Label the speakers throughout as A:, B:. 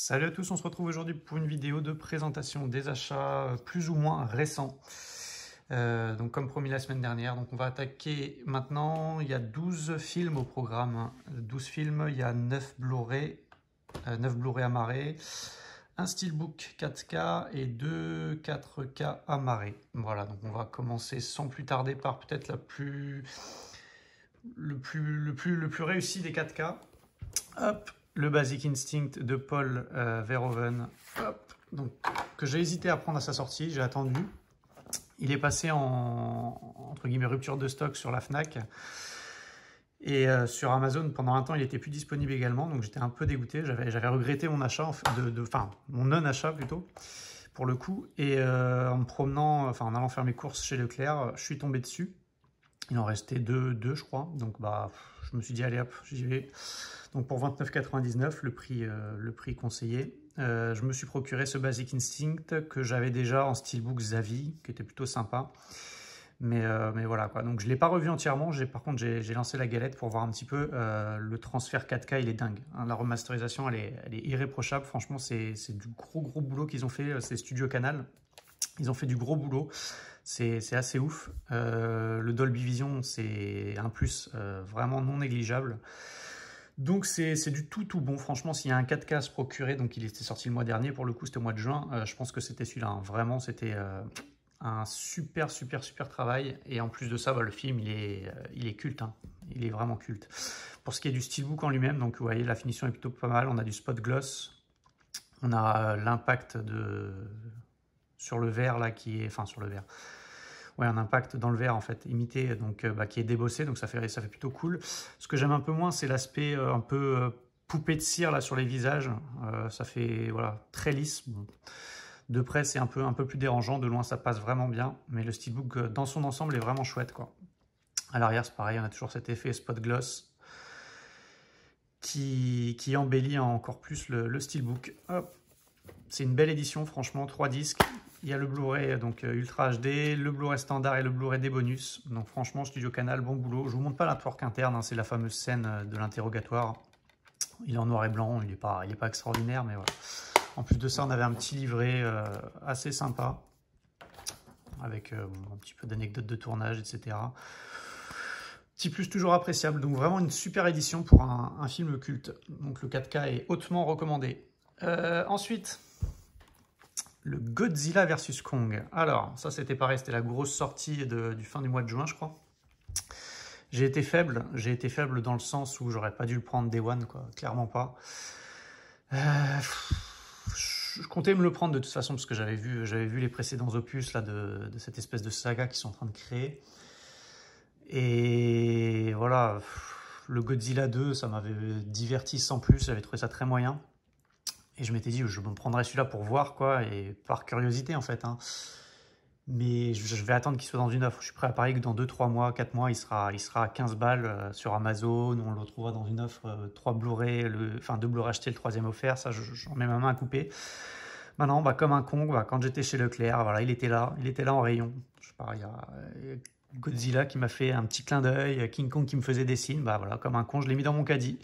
A: Salut à tous, on se retrouve aujourd'hui pour une vidéo de présentation des achats plus ou moins récents. Donc comme promis la semaine dernière, donc on va attaquer maintenant. Il y a 12 films au programme. 12 films, il y a 9 Blu-ray, 9 Blu-ray amarrés, un Steelbook 4K et 2 4K amarrés. Voilà, donc on va commencer sans plus tarder par peut-être le plus réussi des 4K. Hop, le Basic Instinct de Paul Verhoeven, hop, donc, que j'ai hésité à prendre à sa sortie, j'ai attendu. Il est passé en entre guillemets rupture de stock sur la Fnac. Et sur Amazon, pendant un temps, il n'était plus disponible également, donc j'étais un peu dégoûté. J'avais regretté mon achat, enfin mon non-achat plutôt, pour le coup. Et en me promenant, enfin en allant faire mes courses chez Leclerc, je suis tombé dessus. Il en restait deux, je crois. Donc bah, je me suis dit allez hop, j'y vais. Donc pour 29,99 le prix conseillé. Je me suis procuré ce Basic Instinct que j'avais déjà en Steelbook Xavi, qui était plutôt sympa. Mais voilà quoi. Donc je ne l'ai pas revu entièrement. Par contre, j'ai lancé la galette pour voir un petit peu. Le transfert 4K, il est dingue. Hein, la remasterisation, elle est irréprochable. Franchement, c'est du gros boulot qu'ils ont fait. C'est Studio Canal. Ils ont fait du gros boulot. C'est assez ouf. Le Dolby Vision, c'est un plus vraiment non négligeable. Donc c'est du tout bon. Franchement, s'il y a un 4K à se procurer, donc il était sorti le mois dernier, pour le coup c'était au mois de juin, je pense que c'était celui-là. Hein. Vraiment, c'était un super travail. Et en plus de ça, bah, le film, il est culte. Hein. Il est vraiment culte. Pour ce qui est du Steelbook en lui-même, donc vous voyez, la finition est plutôt pas mal. On a du spot gloss. On a l'impact sur le verre, là, qui est... Enfin, sur le verre. Ouais, un impact dans le verre en fait, imité, donc qui est débossé, donc ça fait plutôt cool. Ce que j'aime un peu moins, c'est l'aspect un peu poupée de cire là sur les visages. Ça fait voilà très lisse. Bon. De près, c'est un peu plus dérangeant. De loin, ça passe vraiment bien. Mais le Steelbook dans son ensemble est vraiment chouette quoi. À l'arrière, c'est pareil, on a toujours cet effet spot gloss qui embellit encore plus le Steelbook. Hop. C'est une belle édition, franchement, 3 disques. Il y a le Blu-ray donc Ultra HD, le Blu-ray standard et le Blu-ray des bonus. Donc franchement, Studio Canal, bon boulot. Je vous montre pas l'artwork interne, hein, c'est la fameuse scène de l'interrogatoire. Il est en noir et blanc, il est pas extraordinaire, mais voilà. En plus de ça, on avait un petit livret assez sympa, avec un petit peu d'anecdotes de tournage, etc. Petit plus toujours appréciable, donc vraiment une super édition pour un film culte. Donc le 4K est hautement recommandé. Ensuite... le Godzilla vs Kong. Alors, ça c'était pareil, c'était la grosse sortie du fin du mois de juin, je crois. J'ai été faible dans le sens où j'aurais pas dû le prendre Day One, quoi, clairement pas. Je comptais me le prendre de toute façon parce que j'avais vu les précédents opus là, de cette espèce de saga qu'ils sont en train de créer. Et voilà, le Godzilla 2, ça m'avait diverti sans plus, j'avais trouvé ça très moyen. Et je m'étais dit, je me prendrais celui-là pour voir, quoi, et par curiosité, en fait. Hein. Mais je vais attendre qu'il soit dans une offre. Je suis prêt à parier que dans 2, 3 mois, 4 mois, il sera à 15 balles sur Amazon. On le retrouvera dans une offre 3 Blu-ray, enfin 2 Blu-ray achetés, le troisième offert. Ça, j'en mets ma main à couper. Maintenant, bah, comme un con, bah, quand j'étais chez Leclerc, voilà, il était là en rayon. Je sais pas, il y a Godzilla qui m'a fait un petit clin d'œil, King Kong qui me faisait des signes. Bah, voilà, comme un con, je l'ai mis dans mon caddie.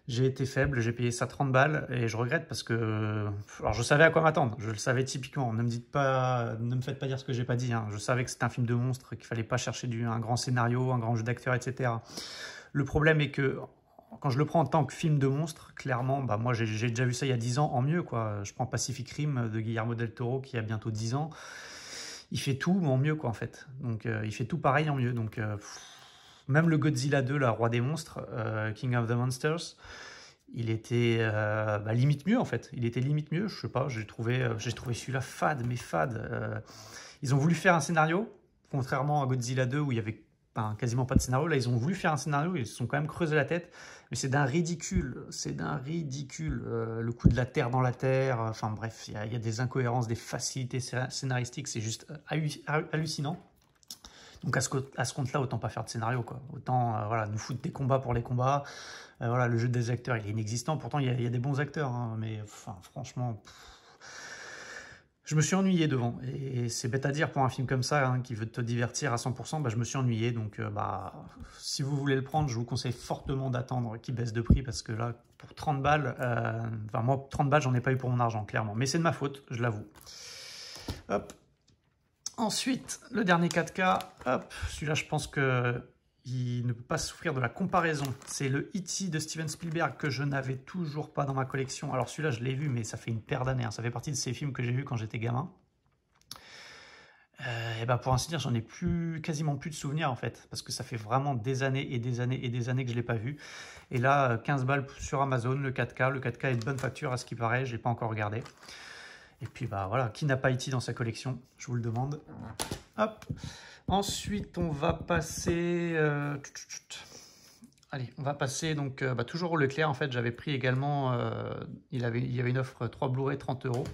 A: J'ai été faible, j'ai payé ça 30 balles et je regrette parce que... Alors je savais à quoi m'attendre, je le savais typiquement. Ne me faites pas dire ce que j'ai pas dit. Hein. Je savais que c'était un film de monstre, qu'il fallait pas chercher un grand scénario, un grand jeu d'acteurs, etc. Le problème est que quand je le prends en tant que film de monstre, clairement, bah moi j'ai déjà vu ça il y a 10 ans en mieux, quoi. Je prends Pacific Rim de Guillermo del Toro qui a bientôt 10 ans. Il fait tout mais en mieux, quoi, en fait. Donc il fait tout pareil en mieux. Donc... même le Godzilla 2, la Roi des monstres, King of the Monsters, il était limite mieux en fait. Il était limite mieux, je sais pas, j'ai trouvé celui-là fade, mais fade. Ils ont voulu faire un scénario, contrairement à Godzilla 2 où il y avait quasiment pas de scénario. Là, ils ont voulu faire un scénario, ils se sont quand même creusé la tête, mais c'est d'un ridicule, le coup de la terre dans la terre, enfin bref, il y a des incohérences, des facilités scénaristiques, c'est juste hallucinant. Donc à ce compte-là, autant pas faire de scénario, quoi. Autant voilà, nous foutre des combats pour les combats. Voilà, le jeu des acteurs, il est inexistant. Pourtant, il y a des bons acteurs, hein, mais enfin, franchement, Je me suis ennuyé devant, et c'est bête à dire pour un film comme ça, hein, qui veut te divertir à 100%, bah, je me suis ennuyé, donc si vous voulez le prendre, je vous conseille fortement d'attendre qu'il baisse de prix, parce que là, pour 30 balles, enfin moi, 30 balles, j'en ai pas eu pour mon argent, clairement, mais c'est de ma faute, je l'avoue. Hop. Ensuite, le dernier 4K, hop, celui-là, je pense que il ne peut pas souffrir de la comparaison. C'est le E.T. de Steven Spielberg que je n'avais toujours pas dans ma collection. Alors celui-là, je l'ai vu, mais ça fait une paire d'années. Hein. Ça fait partie de ces films que j'ai vus quand j'étais gamin. Et bah pour ainsi dire, j'en ai quasiment plus de souvenirs en fait. Parce que ça fait vraiment des années et des années et des années que je ne l'ai pas vu. Et là, 15 balles sur Amazon, le 4K. Le 4K est de bonne facture à ce qui paraît, je ne l'ai pas encore regardé. Et puis bah voilà, qui n'a pas E.T. dans sa collection? Je vous le demande. Hop. Ensuite, on va passer... Allez, on va passer donc toujours au Leclerc. En fait, j'avais pris également... il y avait une offre 3 Blu-ray 30 €.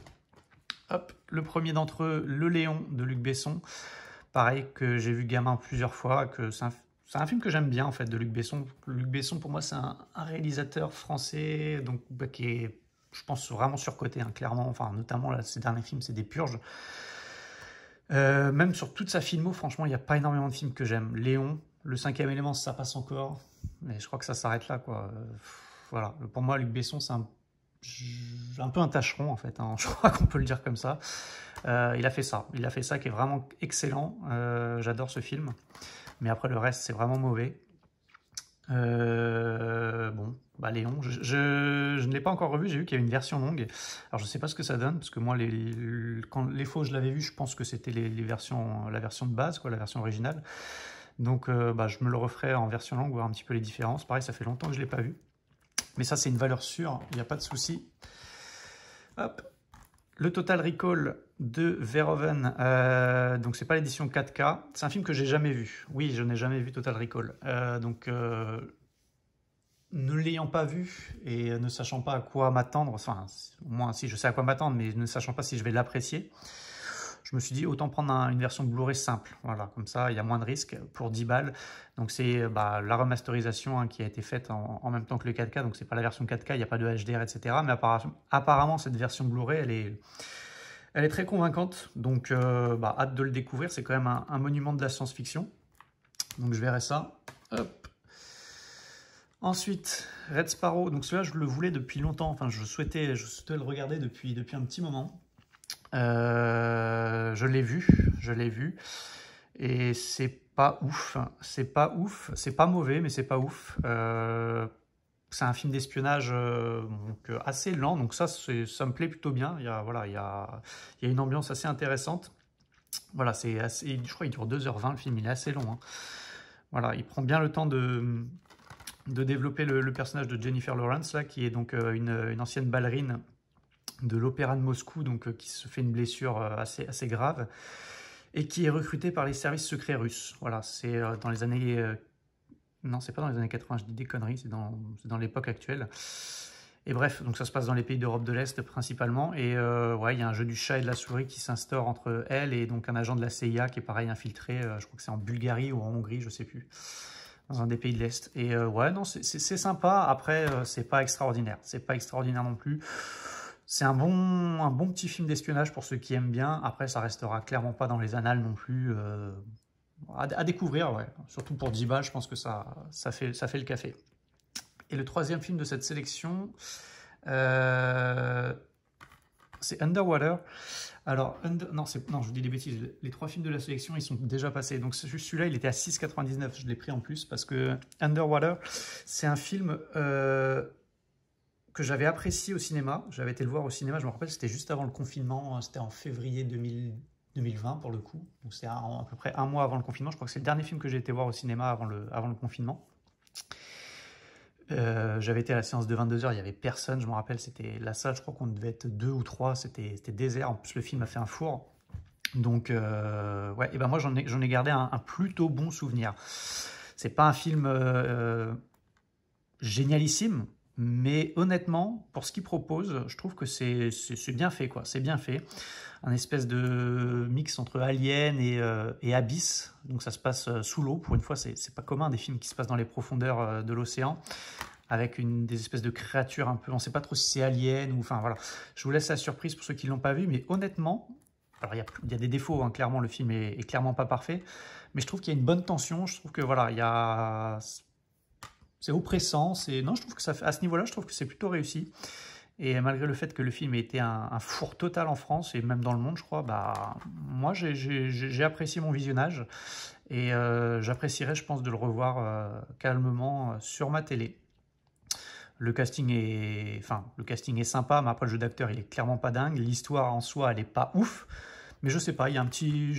A: Hop, le premier d'entre eux, Le Léon de Luc Besson. Pareil, que j'ai vu gamin plusieurs fois. C'est un film que j'aime bien en fait de Luc Besson. Luc Besson, pour moi, c'est un réalisateur français donc, qui est, je pense, vraiment surcoté, hein, clairement. Enfin, notamment là, ces derniers films, c'est des purges. Même sur toute sa filmo, franchement, il n'y a pas énormément de films que j'aime. Léon, Le 5e élément, ça passe encore, mais je crois que ça s'arrête là, quoi. Voilà, pour moi, Luc Besson, c'est un peu un tâcheron, en fait, hein. Je crois qu'on peut le dire comme ça. Il a fait ça qui est vraiment excellent. J'adore ce film, mais après, le reste, c'est vraiment mauvais. Bon, bah Léon, je ne l'ai pas encore revu, j'ai vu qu'il y a une version longue. Alors je sais pas ce que ça donne, parce que moi quand les faux je l'avais vu, je pense que c'était la version de base, quoi, la version originale. Donc je me le referai en version longue, voir un petit peu les différences. Pareil, ça fait longtemps que je l'ai pas vu. Mais ça c'est une valeur sûre, il n'y a pas de souci. Hop. Le Total Recall de Verhoeven, donc c'est pas l'édition 4K, c'est un film que j'ai jamais vu. Oui, je n'ai jamais vu Total Recall. Ne l'ayant pas vu et ne sachant pas à quoi m'attendre, enfin, au moins si je sais à quoi m'attendre, mais ne sachant pas si je vais l'apprécier, je me suis dit autant prendre une version Blu-ray simple. Voilà, comme ça, il y a moins de risques pour 10 balles. Donc c'est la remasterisation, hein, qui a été faite en même temps que le 4K, donc c'est pas la version 4K, il n'y a pas de HDR, etc. Mais apparemment, cette version Blu-ray, elle est très convaincante. Donc hâte de le découvrir, c'est quand même un monument de la science-fiction. Donc je verrai ça. Hop. Ensuite, Red Sparrow, donc celui-là je le voulais depuis longtemps, enfin je souhaitais le regarder depuis un petit moment. Je l'ai vu, et c'est pas ouf, c'est pas mauvais, mais c'est pas ouf. C'est un film d'espionnage assez lent, donc ça me plaît plutôt bien. Il y a une ambiance assez intéressante. Voilà, je crois qu'il dure 2h20 le film, il est assez long, hein. Voilà, il prend bien le temps de développer le personnage de Jennifer Lawrence, là, qui est donc une ancienne ballerine de l'Opéra de Moscou, donc qui se fait une blessure assez grave, et qui est recrutée par les services secrets russes. Voilà, c'est dans les années... non, c'est pas dans les années 80, je dis des conneries, c'est dans l'époque actuelle. Et bref, donc ça se passe dans les pays d'Europe de l'Est principalement, et il y a un jeu du chat et de la souris qui s'instaure entre elle et donc un agent de la CIA qui est pareil infiltré, je crois que c'est en Bulgarie ou en Hongrie, je sais plus, dans un des pays de l'Est. Et non, c'est sympa. Après, c'est pas extraordinaire. C'est pas extraordinaire non plus. C'est un bon petit film d'espionnage pour ceux qui aiment bien. Après, ça restera clairement pas dans les annales non plus. À découvrir, ouais. Surtout pour 10 balles, je pense que ça fait le café. Et le troisième film de cette sélection, c'est Underwater. Alors, non, je vous dis des bêtises. Les 3 films de la sélection, ils sont déjà passés. Donc celui-là, il était à 6,99. Je l'ai pris en plus parce que Underwater, c'est un film que j'avais apprécié au cinéma. J'avais été le voir au cinéma. Je me rappelle, c'était juste avant le confinement. C'était en février 2020 pour le coup. Donc c'est à peu près un mois avant le confinement. Je crois que c'est le dernier film que j'ai été voir au cinéma avant le confinement. J'avais été à la séance de 22h, il n'y avait personne, je me rappelle, c'était la salle, je crois qu'on devait être 2 ou 3, c'était désert, en plus le film a fait un four. Donc ouais, et ben moi j'en ai gardé un plutôt bon souvenir. C'est pas un film génialissime, mais honnêtement, pour ce qu'il propose, je trouve que c'est bien fait, quoi. C'est bien fait. Un espèce de mix entre Alien et Abyss. Donc ça se passe sous l'eau. Pour une fois, c'est pas commun des films qui se passent dans les profondeurs de l'océan, avec des espèces de créatures un peu... On sait pas trop si c'est Alien ou... Enfin voilà, je vous laisse la surprise pour ceux qui l'ont pas vu, mais honnêtement, Alors, il y a des défauts, hein, clairement, le film est clairement pas parfait, mais je trouve qu'il y a une bonne tension. Je trouve que voilà, c'est oppressant. Non, je trouve que à ce niveau-là, je trouve que c'est plutôt réussi. Et malgré le fait que le film ait été un four total en France et même dans le monde, je crois, bah, moi j'ai apprécié mon visionnage et j'apprécierais, je pense, de le revoir calmement sur ma télé. Le casting est sympa, mais après le jeu d'acteur il est clairement pas dingue. L'histoire en soi elle est pas ouf, mais je sais pas, il y a un petit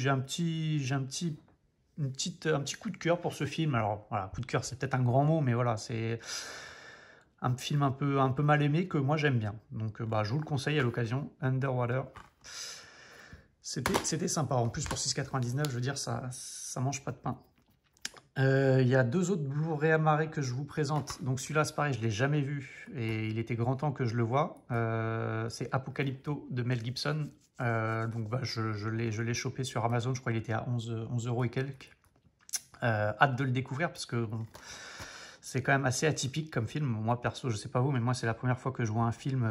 A: coup de cœur pour ce film. Alors voilà, coup de cœur c'est peut-être un grand mot, mais voilà, c'est un film un peu mal aimé que moi j'aime bien. Donc bah, je vous le conseille à l'occasion, Underwater. C'était sympa. En plus pour 6,99, je veux dire, ça mange pas de pain. Il y a deux autres Blu-ray amarrés que je vous présente. Donc celui-là, c'est pareil, je ne l'ai jamais vu et il était grand temps que je le voie. C'est Apocalypto de Mel Gibson. Donc bah, je l'ai chopé sur Amazon, je crois qu'il était à 11 euros et quelques. Hâte de le découvrir parce que bon, c'est quand même assez atypique comme film. Moi perso, je sais pas vous, mais moi c'est la première fois que je vois un film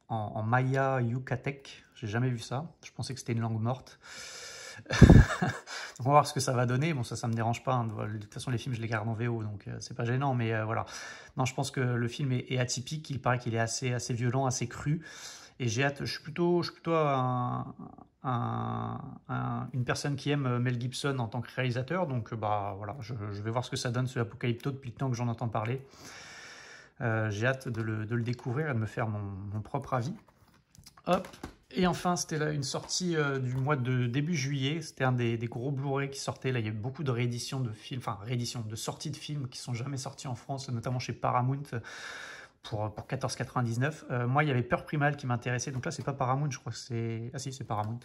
A: en Maya Yucatec. J'ai jamais vu ça. Je pensais que c'était une langue morte. On va voir ce que ça va donner. Bon, ça me dérange pas, hein. De toute façon, les films, je les garde en VO, donc c'est pas gênant. Mais voilà. Non, je pense que le film est atypique. Il paraît qu'il est assez violent, assez cru. Et j'ai hâte. Je suis plutôt une personne qui aime Mel Gibson en tant que réalisateur. Donc, bah voilà, je vais voir ce que ça donne ce Apocalypto depuis le temps que j'en entends parler. J'ai hâte de le découvrir et de me faire mon propre avis. Hop. Et enfin, c'était là une sortie du mois de début juillet. C'était un des gros Blu-ray qui sortait. Là, il y a eu beaucoup de rééditions de films, enfin rééditions, de sorties de films qui sont jamais sortis en France, notamment chez Paramount pour 14,99. Moi, il y avait Peur Primale qui m'intéressait. Donc là, c'est pas Paramount, je crois que c'est... Ah si, c'est Paramount.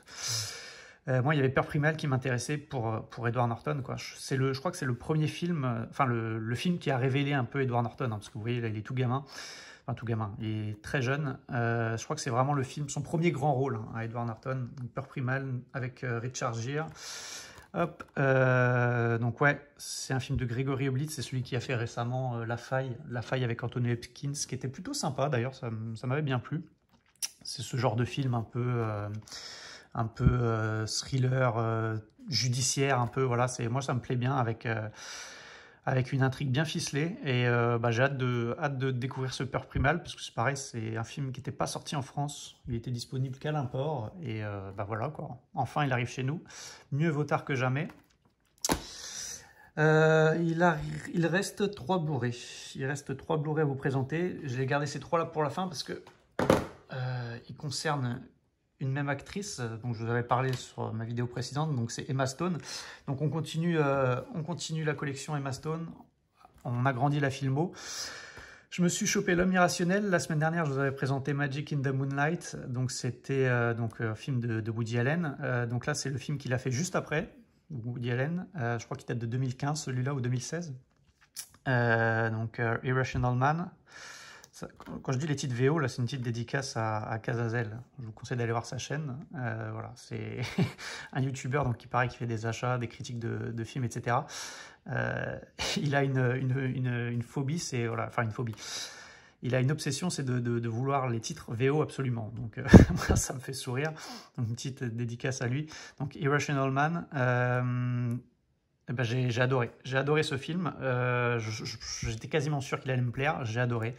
A: Moi, il y avait Peur Primale qui m'intéressait pour Edward Norton, quoi. Je crois que c'est le premier film, enfin le film qui a révélé un peu Edward Norton, hein, parce que vous voyez, là, il est tout gamin. Enfin, tout gamin, il est très jeune. Je crois que c'est vraiment le film, son premier grand rôle, hein, à Edward Norton, donc Peur Primale avec Richard Gere. Hop, donc ouais, c'est un film de Gregory Hoblit, c'est celui qui a fait récemment La Faille avec Anthony Hopkins, qui était plutôt sympa d'ailleurs, ça m'avait bien plu. C'est ce genre de film un peu thriller judiciaire, un peu, voilà, moi ça me plaît bien avec une intrigue bien ficelée et bah, j'ai hâte de découvrir ce Peur Primale parce que c'est pareil, c'est un film qui n'était pas sorti en France, il était disponible qu'à l'import et bah voilà quoi, enfin il arrive chez nous, mieux vaut tard que jamais. Il reste 3 Blu-ray, à vous présenter, je vais garder ces 3 là pour la fin parce que ils concernent une même actrice dont je vous avais parlé sur ma vidéo précédente, donc c'est Emma Stone. Donc on continue la collection Emma Stone, on agrandit la filmo. Je me suis chopé L'Homme Irrationnel. La semaine dernière, je vous avais présenté Magic in the Moonlight, donc c'était un film de Woody Allen. Donc là, c'est le film qu'il a fait juste après, Woody Allen. Je crois qu'il date de 2015, celui-là, ou 2016. Irrational Man. Quand je dis les titres VO, là, c'est une petite dédicace à Cazazel. Je vous conseille d'aller voir sa chaîne. Voilà, c'est un YouTuber donc qui paraît qu'il fait des achats, des critiques de films, etc. Il a une phobie, c'est voilà, enfin une phobie. Il a une obsession, c'est de vouloir les titres VO absolument. Donc moi, ça me fait sourire. Donc une petite dédicace à lui. Donc Irrational Man. Ben, j'ai adoré ce film. J'étais quasiment sûr qu'il allait me plaire. J'ai adoré.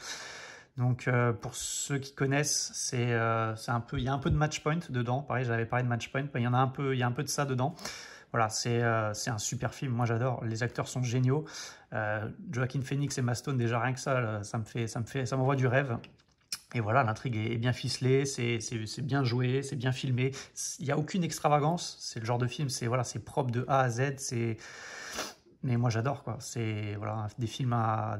A: Donc pour ceux qui connaissent, il y a un peu de match point dedans. Pareil, j'avais parlé de match point, il y a un peu de ça dedans. Voilà, c'est un super film. Moi, j'adore. Les acteurs sont géniaux. Joaquin Phoenix et Emma Stone, déjà rien que ça, ça m'envoie du rêve. Et voilà, l'intrigue est bien ficelée, c'est bien joué, c'est bien filmé. Il n'y a aucune extravagance. C'est le genre de film, c'est propre de A à Z. Mais moi j'adore quoi. C'est voilà, des films à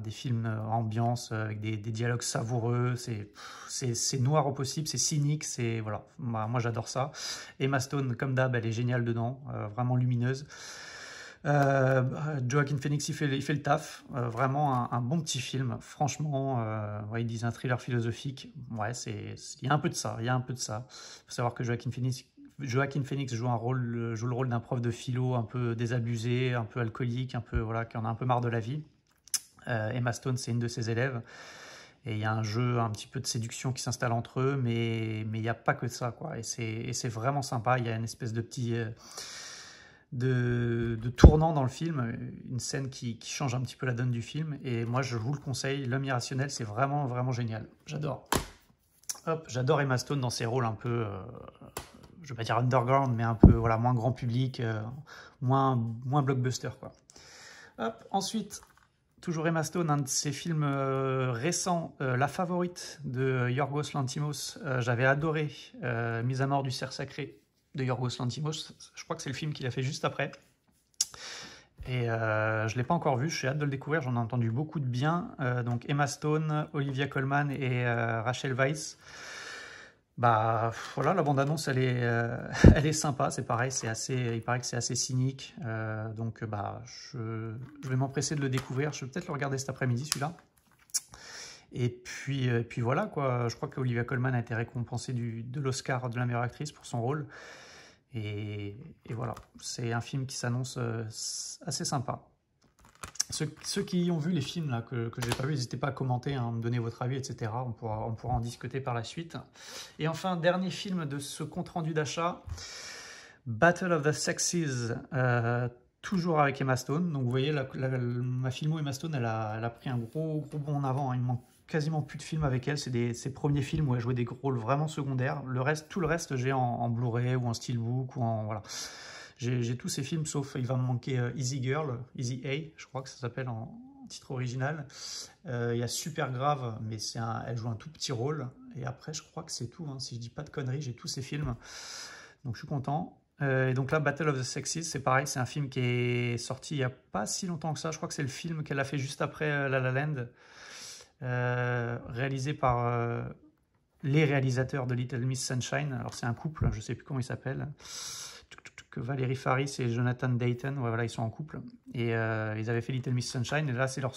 A: ambiance avec des dialogues savoureux. C'est noir au possible, c'est cynique, c'est voilà. Moi j'adore ça. Emma Stone comme d'hab, elle est géniale dedans, vraiment lumineuse. Joaquin Phoenix il fait le taf, vraiment un bon petit film, franchement. Ouais, ils disent un thriller philosophique, ouais, il y a un peu de ça, faut savoir que Joaquin Phoenix joue le rôle d'un prof de philo un peu désabusé, un peu alcoolique, un peu voilà, qui en a un peu marre de la vie. Emma Stone, c'est une de ses élèves. Et il y a un jeu un petit peu de séduction qui s'installe entre eux, mais il n'y a pas que ça, quoi. Et c'est vraiment sympa. Il y a une espèce de petit de tournant dans le film, une scène qui change un petit peu la donne du film. Et moi, je vous le conseille. L'homme irrationnel, c'est vraiment, vraiment génial. J'adore. Hop, j'adore Emma Stone dans ses rôles un peu, je vais pas dire underground, mais un peu voilà, moins grand public, moins blockbuster, quoi. Hop, ensuite, toujours Emma Stone, un de ses films récents, La Favorite de Yorgos Lanthimos. J'avais adoré Mise à mort du cerf sacré de Yorgos Lanthimos. Je crois que c'est le film qu'il a fait juste après. Et je ne l'ai pas encore vu, j'ai hâte de le découvrir, j'en ai entendu beaucoup de bien. Donc Emma Stone, Olivia Colman et Rachel Weisz. Bah voilà, la bande-annonce elle est sympa, c'est pareil, il paraît que c'est assez cynique. Donc bah je vais m'empresser de le découvrir, je vais peut-être le regarder cet après-midi celui-là. Et puis voilà quoi, je crois qu'Olivia Colman a été récompensée de l'Oscar de la meilleure actrice pour son rôle. Et voilà, c'est un film qui s'annonce assez sympa. Ceux qui ont vu les films là, que je n'ai pas vu, n'hésitez pas à commenter, hein, me donner votre avis, etc. On pourra en discuter par la suite. Et enfin, dernier film de ce compte-rendu d'achat, Battle of the Sexes, toujours avec Emma Stone. Donc vous voyez, ma filmo Emma Stone, elle a pris un gros bond en avant, hein. Il manque quasiment plus de films avec elle. C'est ses premiers films où elle jouait des rôles vraiment secondaires. Tout le reste, j'ai en Blu-ray ou en Steelbook ou en... Voilà. J'ai tous ces films, sauf il va me manquer Easy Girl, Easy A, je crois que ça s'appelle en titre original. Il y a Supergrave, mais elle joue un tout petit rôle. Et après, je crois que c'est tout, hein. Si je dis pas de conneries, j'ai tous ces films. Donc je suis content. Et donc là, Battle of the Sexes, c'est pareil, c'est un film qui est sorti il n'y a pas si longtemps que ça. Je crois que c'est le film qu'elle a fait juste après La La Land, réalisé par les réalisateurs de Little Miss Sunshine. Alors c'est un couple, je ne sais plus comment il s'appelle. Valérie Faris et Jonathan Dayton, ouais, voilà, ils sont en couple. Et ils avaient fait Little Miss Sunshine, et là c'est leur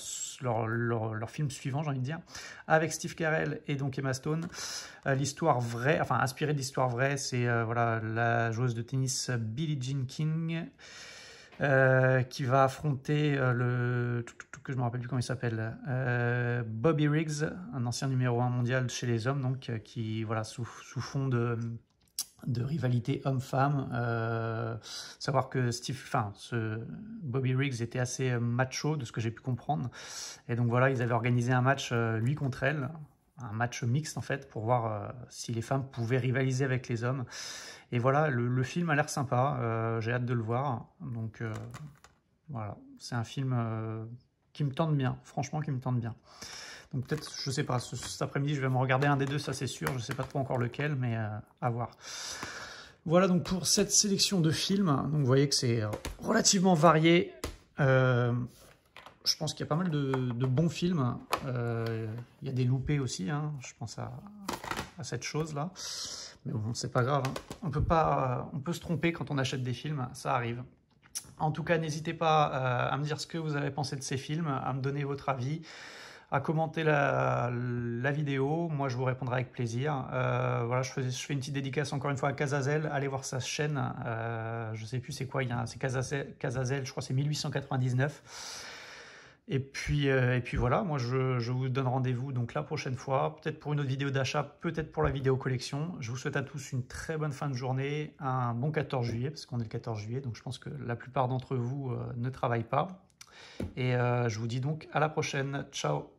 A: film suivant, j'ai envie de dire, avec Steve Carell et donc Emma Stone. L'histoire vraie, enfin inspirée de l'histoire vraie, c'est voilà, la joueuse de tennis Billie Jean King qui va affronter que je me rappelle plus comment il s'appelle, Bobby Riggs, un ancien numéro 1 mondial chez les hommes, donc qui voilà sous fond de rivalité homme-femme. Savoir que Bobby Riggs était assez macho, de ce que j'ai pu comprendre. Et donc voilà, ils avaient organisé un match, lui contre elle, un match mixte en fait, pour voir si les femmes pouvaient rivaliser avec les hommes. Et voilà, le film a l'air sympa, j'ai hâte de le voir. Donc voilà, c'est un film qui me tente bien, franchement qui me tente bien. Donc peut-être, je sais pas, cet après-midi, je vais me regarder un des deux, ça c'est sûr. Je sais pas trop encore lequel, mais à voir. Voilà donc pour cette sélection de films. Donc vous voyez que c'est relativement varié. Je pense qu'il y a pas mal de bons films. Il y a des loupés aussi, hein. Je pense à cette chose-là. Mais bon, c'est pas grave, hein. On peut se tromper quand on achète des films, ça arrive. En tout cas, n'hésitez pas à me dire ce que vous avez pensé de ces films, à me donner votre avis, à commenter la vidéo. Moi, je vous répondrai avec plaisir. Voilà, je fais une petite dédicace encore une fois à Cazazel. Allez voir sa chaîne. Je sais plus c'est quoi. C'est Cazazel, je crois que c'est 1899. Et puis voilà, moi je vous donne rendez-vous donc la prochaine fois, peut-être pour une autre vidéo d'achat, peut-être pour la vidéo collection. Je vous souhaite à tous une très bonne fin de journée, un bon 14 juillet, parce qu'on est le 14 juillet, donc je pense que la plupart d'entre vous ne travaillent pas. Et je vous dis donc à la prochaine. Ciao!